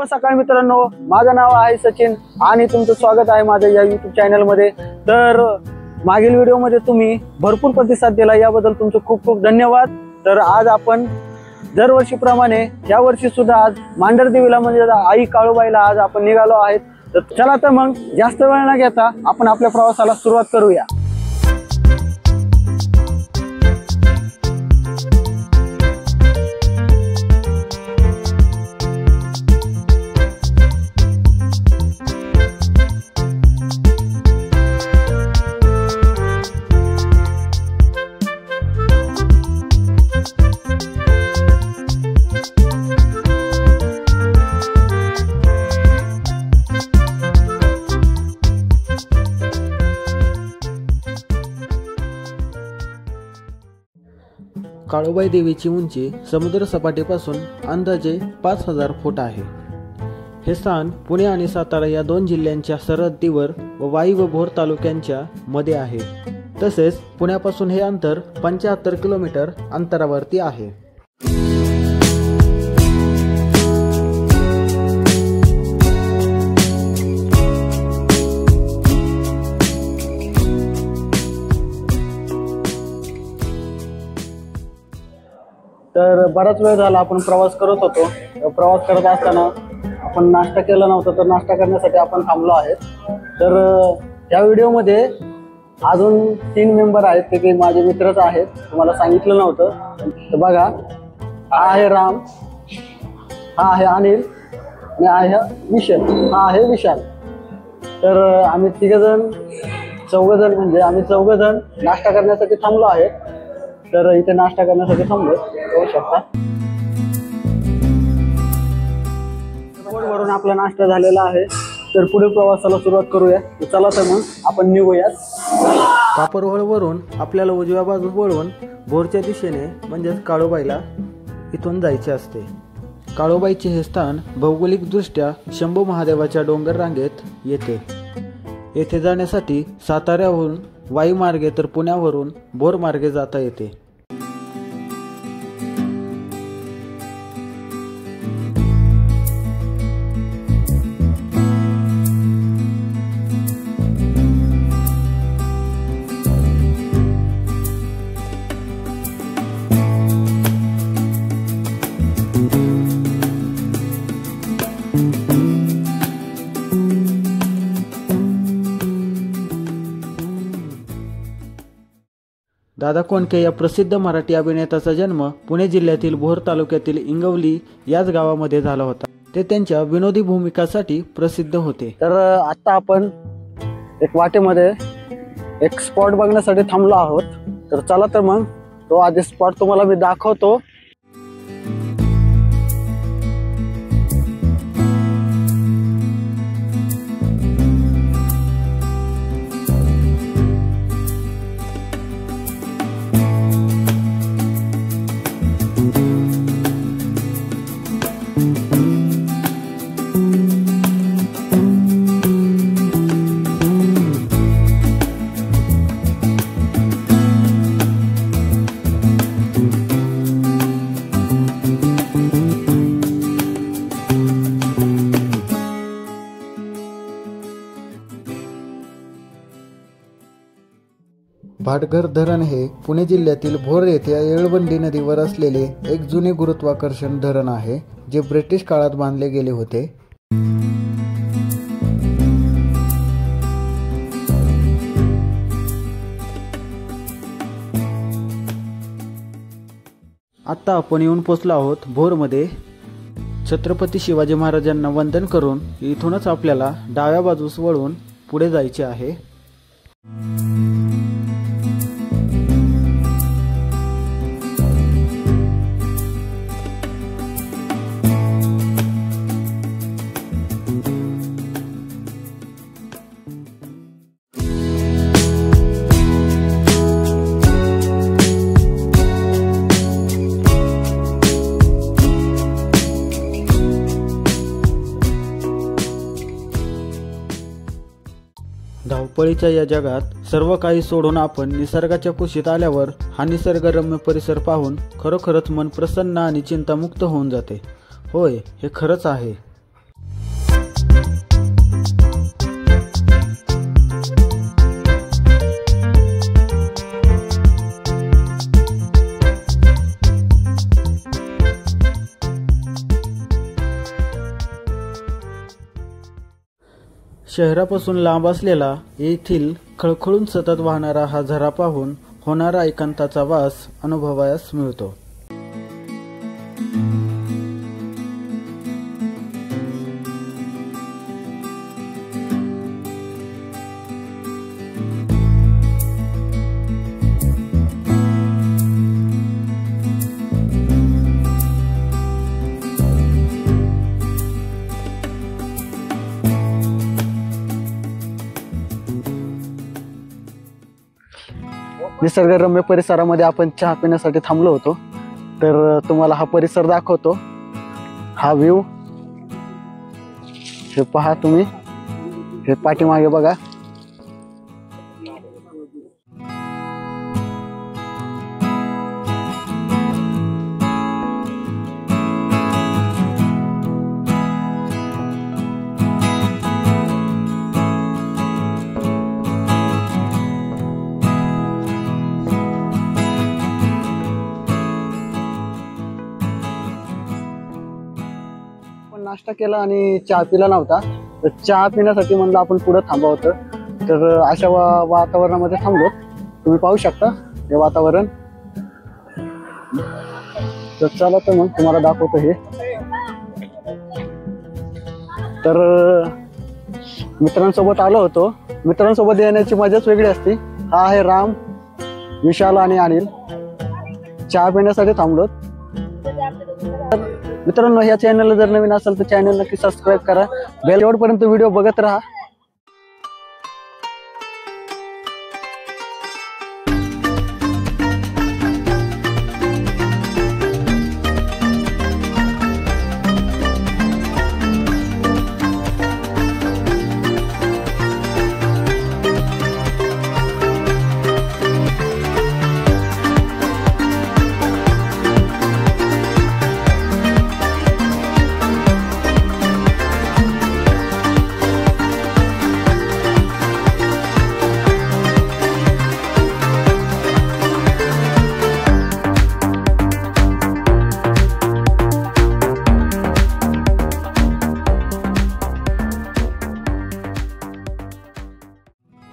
सकाळ मित्रांनो, माझं नाव आहे सचिन आणि तुमचं स्वागत आहे माझ्या या YouTube चॅनल मध्ये। तर मागील व्हिडिओ मध्ये तुम्ही भरपूर प्रतिसाद दिला, याबद्दल तुमचं खूप खूप धन्यवाद। तर आज आपण दरवर्षीप्रमाणे या वर्षी सुद्धा आज मांढरदेवीला म्हणजे आई काळूबाईला आज आपण निघालो आहेत। तर चला तर मग जास्त वेळ न घेता आपण आपल्या प्रवासाला सुरुवात करूया। काळूबाई देवीची उंची समुद्र सपाटीपासून अंदाजे 5000 फूट आहे। हे स्थान पुणे आणि सातारा या दोन जिल्ह्यांच्या सरहद्दीवर व वाई व भोर तालुक्यांच्या मध्ये आहे। तसेच पुण्यापासून हे अंतर 75 किलोमीटर अंतरावरती आहे। तर बराच वेळ झाला आपण प्रवास करत होतो। प्रवास करत असताना आपण नाश्ता केला नव्हता, तर नाश्ता करण्यासाठी आपण थांबलो आहे। तर या व्हिडिओमध्ये अजून 3 मेंबर आहेत, ते काही माझे मित्रच आहेत, तुम्हाला सांगितलं नव्हतं। तर बघा, हा आहे राम, हा आहे अनिल आणि हा आहे विशाल। तर आम्ही चौघजण म्हणजे आम्ही चौघजण नाश्ता करण्यासाठी थांबलो आहे। तर इथे नाश्ता करण्यासाठी थांबलो, बघू शकता। वरून आपला नाश्ता झालेला आहे। तर पुढे प्रवासाला सुरुवात करूया। चला तर मग आपण निघूयात। कापरवळवरून आपल्याला उजव्या बाजूस वळून भोरच्या दिशेने म्हणजेच काळूबाईला इथून जायचे असते। काळूबाईचे हे स्थान भौगोलिकदृष्ट्या शंभू महादेवाच्या डोंगर रांगेत येते। येथे जाण्यासाठी साताऱ्याहून वाई मार्गे तर पुण्यावरून भोर मार्गे जाता येते। दादा कोंडके या प्रसिद्ध मराठी अभिनेत्याचा जन्म पुणे जिल्ह्यातील भोर तालुक्यातील इंगवली याच गावामध्ये झाला होता। ते त्यांच्या विनोदी भूमिकांसाठी प्रसिद्ध होते। तर आता आपण एक वाटेमध्ये एक स्पॉट बघण्यासाठी थांबलो आहोत। तर चला तर मग तो आधी स्पॉट तुम्हाला मी दाखवतो। भाटघर धरण हे पुणे जिल्ह्यातील भोर येथे येळवंडी नदीवर असलेले एक जुने गुरुत्वाकर्षण धरण आहे, जे ब्रिटिश काळात बांधले गेले होते। आता आपण येऊन पोचलो आहोत भोरमध्ये। छत्रपती शिवाजी महाराजांना वंदन करून इथूनच आपल्याला डाव्या बाजूस वळून पुढे जायचे आहे। धावपळीच्या या जगात सर्व काही सोडून आपण निसर्गाच्या कुशीत आल्यावर हा निसर्गरम्य परिसर पाहून खरोखरच मन प्रसन्न आणि चिंतामुक्त होऊन जाते। होय, हे खरंच आहे। शहरापासून लांब असलेला येथील खळखळून सतत वाहणारा हा झरा पाहून होणारा एकांताचा वास अनुभवायास मिळतो. निसर्गरम्य परिसरामध्ये आपण चहा पिण्यासाठी थांबलो होतो. तर तुम्हाला हा परिसर दाखवतो. हा व्ह्यू हे पहा तुम्ही, हे पाठीमागे बघा. नाश्ता केला आणि चहा पिला नव्हता, तर चहा पिण्यासाठी म्हणलं आपण पुढे थांबावं होतं. तर अशा वातावरणामध्ये थांबलो. तुम्ही पाहू शकता हे वातावरण. तर चला तर मग तुम्हाला दाखवतो हे. तर मित्रांसोबत आलो होतो. मित्रांसोबत येण्याची मजाच वेगळी असते. हा आहे राम, विशाल आणि अनिल. चहा पिण्यासाठी थांबलो. मित्रांनो, या चॅनलला जर नवीन असेल तर चॅनल नक्की सबस्क्राईब करा. बेल शेवटपर्यंत व्हिडिओ बघत राहा.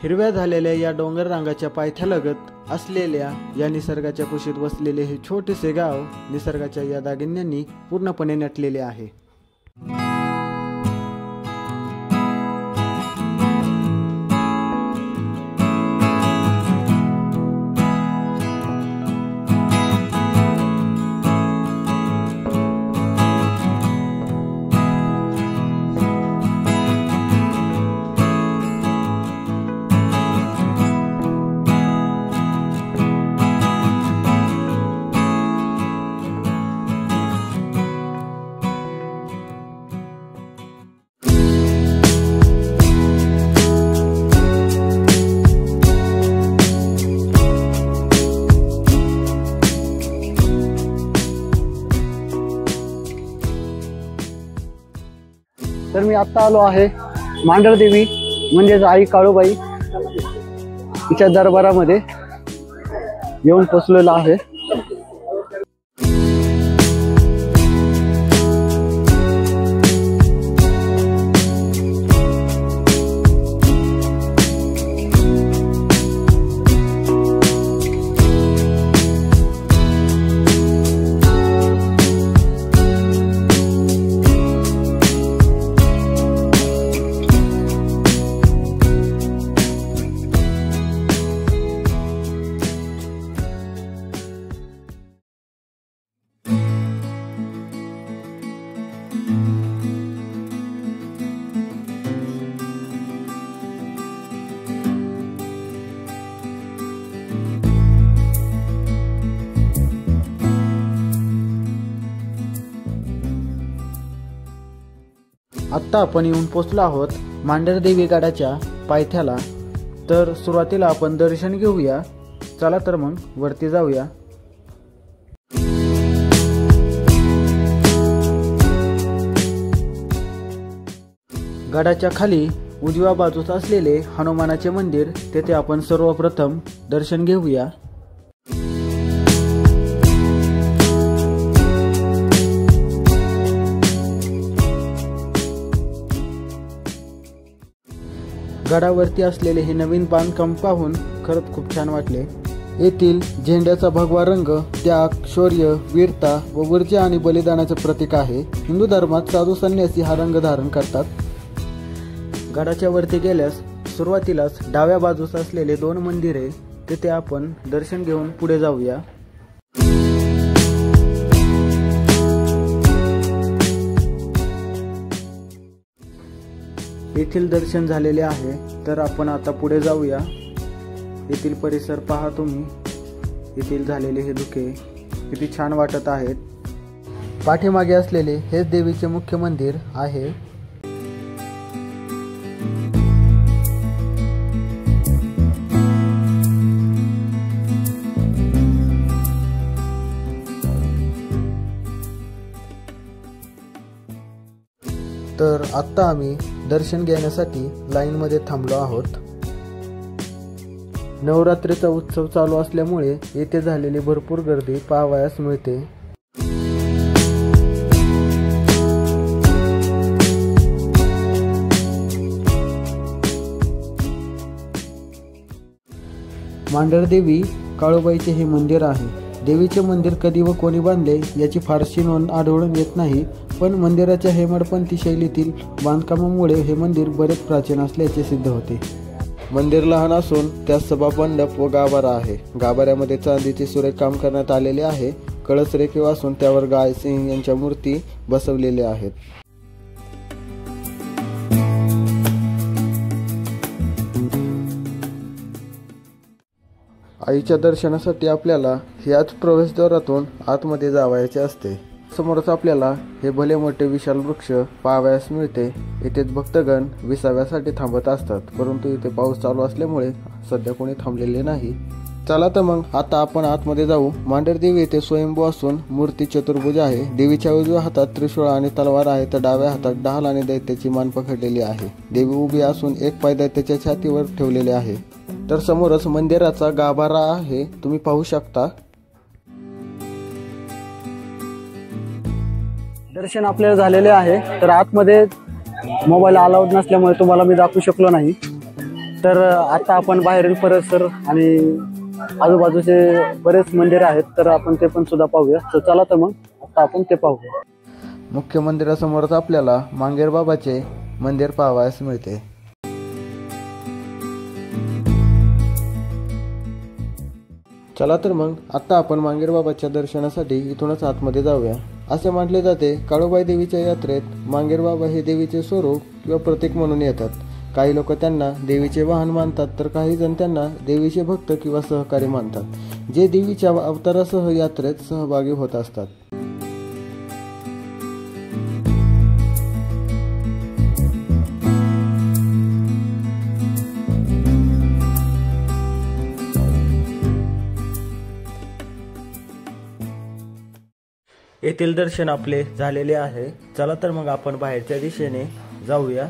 हिरव्या झालेल्या या डोंगर रांगाच्या पायथ्यालगत असलेल्या या निसर्गाच्या कुशीत वसलेले हे छोटेसे गाव निसर्गाच्या या दागिन्यांनी पूर्णपणे नटलेले आहे. तर मी आत्ता आलो आहे मांढरदेवी म्हणजेच आई काळूबाई तिच्या दरबारामध्ये येऊन पोचलेलो आहे. आत्ता आपण येऊन पोचलो आहोत मांढरदेवी गडाच्या पायथ्याला. तर सुरुवातीला आपण दर्शन घेऊया. चला तर मग वरती जाऊया. गडाच्या खाली उजव्या बाजूस असलेले हनुमानाचे मंदिर, तेथे आपण सर्वप्रथम दर्शन घेऊया. गडावरती असलेले हे नवीन बांधकाम पाहून खरंच खूप छान वाटले. येथील झेंड्याचा भगवा रंग त्याग, शौर्य, वीरता व ऊर्जा आणि बलिदानाचे प्रतीक आहे. हिंदू धर्मात साधू संन्यासी हा रंग धारण करतात. गडाच्या वरती गेल्यास सुरुवातीलाच डाव्या बाजूस असलेले 2 मंदिरे, तेथे आपण दर्शन घेऊन पुढे जाऊया. येथील दर्शन झालेले आहे, तर आपण आता पुढे जाऊया. येथील परिसर पहा तुम्ही. येथील झालेले हे धुके किती छान वाटत आहेत. पाठीमागे असलेले हेच देवीचे मुख्य मंदिर आहे. तर आत्ता आम्ही दर्शन घेण्यासाठी लाईनमध्ये थांबलो आहोत. नवरात्रीचा उत्सव चालू असल्यामुळे येथे झालेली भरपूर गर्दी पाहावयास मिळते. मांढरदेवी काळूबाईचे हे मंदिर आहे. देवीचे मंदिर कधी व कोणी बांधले याची फारशी नोंद आढळून येत नाही, पण मंदिराच्या हेमाडपंथी शैलीतील बांधकामामुळे हे मंदिर बरेच प्राचीन असल्याचे सिद्ध होते. मंदिर लहान असून त्यात सभामंडप व गाभारा आहे. गाभाऱ्यामध्ये चांदीचे सुरेख काम करण्यात आलेले आहे. कळस रेखीव असून त्यावर गाय, सिंह यांच्या मूर्ती बसवलेल्या आहेत. आईच्या दर्शनासाठी आपल्याला ह्याच प्रवेशद्वारातून आतमध्ये जावायचे असते. समोरच आपल्याला हे भले मोठे विशाल वृक्ष पाहावयास मिळते. येथेच भक्तगण विसाव्यासाठी थांबत असतात, परंतु इथे पाऊस चालू असल्यामुळे सध्या कोणी थांबलेले नाही. चला तर मग आता आपण आतमध्ये जाऊ. मांढरदेवी येथे स्वयंभू असून मूर्ती चतुर्भुज आहे. देवीच्या उजव्या हातात त्रिशूळ आणि तलवार आहे, तर डाव्या हातात ढाल आणि दैत्याची मान पकडलेली आहे. देवी उभी असून एक पाय दैत्याच्या छातीवर ठेवलेले आहे. तर समोरच मंदिराचा गाभारा आहे, तुम्ही पाहू शकता. दर्शन आपल्याला झालेले आहे. तर आतमध्ये मोबाईल अलाउड नसल्यामुळे तुम्हाला मी दाखवू शकलो नाही. तर आता आपण बाहेरील परिसर आणि आजूबाजूचे बरेच मंदिर आहेत, तर आपण ते पण सुद्धा पाहूया. तर चला तर मग आता आपण ते पाहूया. मुख्य मंदिरासमोरच आपल्याला मांगेर बाबाचे मंदिर पाहावयास मिळते. चला तर मग आता आपण मांगेर बाबाच्या दर्शनासाठी इथूनच आतमध्ये जाऊया. असे म्हटले जाते, काळूबाई देवीच्या यात्रेत मांगेर बाबा हे देवीचे स्वरूप किंवा प्रतीक म्हणून येतात. काही लोक त्यांना देवीचे वाहन मानतात, तर काही जण त्यांना देवीचे भक्त किंवा सहकारी मानतात, जे देवीच्या अवतारासह यात्रेत सहभागी होत असतात. येथील दर्शन आपले झालेले आहे. चला तर मग आपण बाहेरच्या दिशेने जाऊया.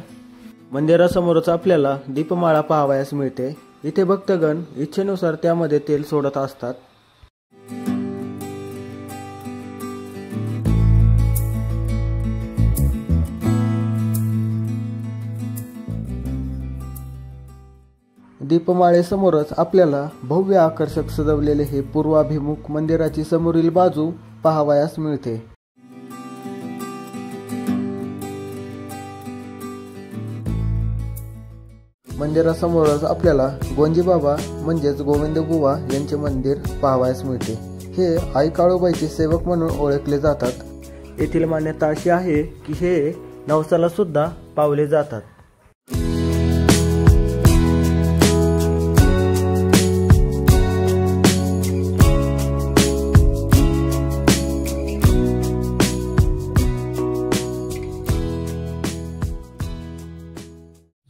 मंदिरासमोरच आपल्याला दीपमाळा पाहावयास मिळते. इथे भक्तगण इच्छेनुसार त्यामध्ये तेल सोडत असतात. दीपमाळेसमोरच आपल्याला भव्य आकर्षक सजवलेले हे पूर्वाभिमुख मंदिराची समोरील बाजू पाहावयास मिळते. मंदिरासमोरच आपल्याला गोंजी बाबा म्हणजेच गोविंद बुवा यांचे मंदिर पाहावयास मिळते. हे आई काळूबाईचे सेवक म्हणून ओळखले जातात. येथील मान्यता अशी आहे की हे नवसाला सुद्धा पावले जातात.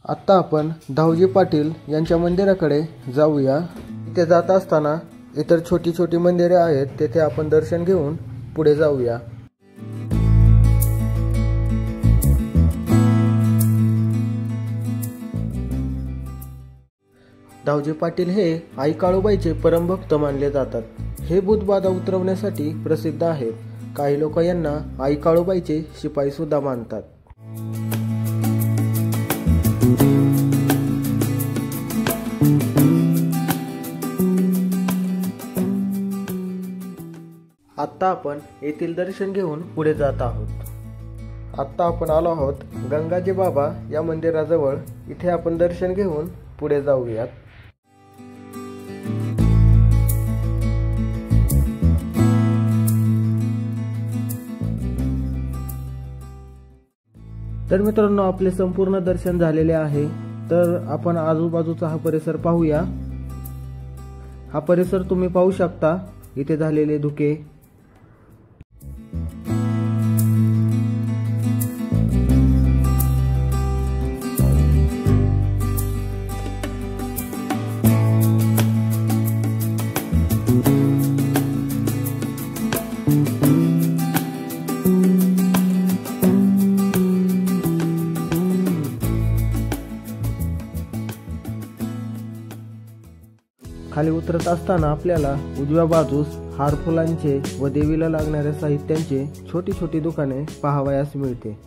आत्ता आपण धावजी पाटील यांच्या मंदिराकडे जाऊया. इथे जात असताना इतर छोटी छोटी मंदिरे आहेत, तेथे आपण दर्शन घेऊन पुढे जाऊया. धावजी पाटील हे आई काळूबाईचे परमभक्त मानले जातात. हे भूतबाधा उतरवण्यासाठी प्रसिद्ध आहेत. काही लोक यांना आई काळूबाईचे शिपाई सुद्धा मानतात. आत्ता आपण येथील दर्शन घेऊन पुढे जात आहोत. आत्ता आपण आलो आहोत गंगाजी बाबा या मंदिराजवळ. इथे आपण दर्शन घेऊन पुढे जाऊयात. तर मित्रांनो, आपले संपूर्ण दर्शन झालेले आहे. तर आपण आजूबाजूचा हा परिसर पाहूया. हा परिसर तुम्ही पाहू शकता. इथे झालेले धुके, खाली उतरत असताना आपल्याला उजव्या बाजूस हार फुलांचे व देवीला लागणाऱ्या साहित्यांचे छोटी छोटी दुकाने पाहावयास मिळते.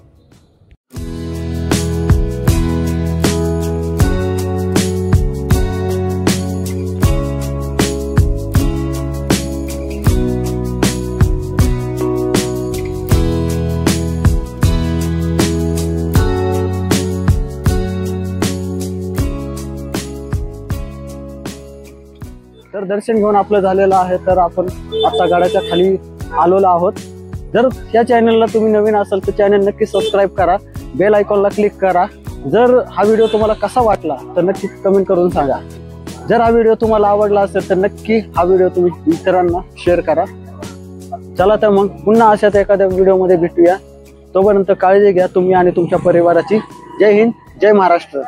तर दर्शन घेऊन आपलं झालेलं आहे. तर आपण आता गाड्याच्या खाली आलेलो आहोत. जर या चॅनलला तुम्ही नवीन असाल तर चॅनल नक्की सबस्क्राईब करा, बेल आयकॉनला क्लिक करा. जर हा व्हिडिओ तुम्हाला कसा वाटला तर नक्की कमेंट करून सांगा. जर हा व्हिडिओ तुम्हाला आवडला असेल तर नक्की हा व्हिडिओ तुम्ही इतरांना शेअर करा. चला तर मग पुन्हा अशाच एखाद्या व्हिडिओमध्ये भेटूया. तोपर्यंत काळजी घ्या तुम्ही आणि तुमच्या परिवाराची. जय हिंद, जय महाराष्ट्र.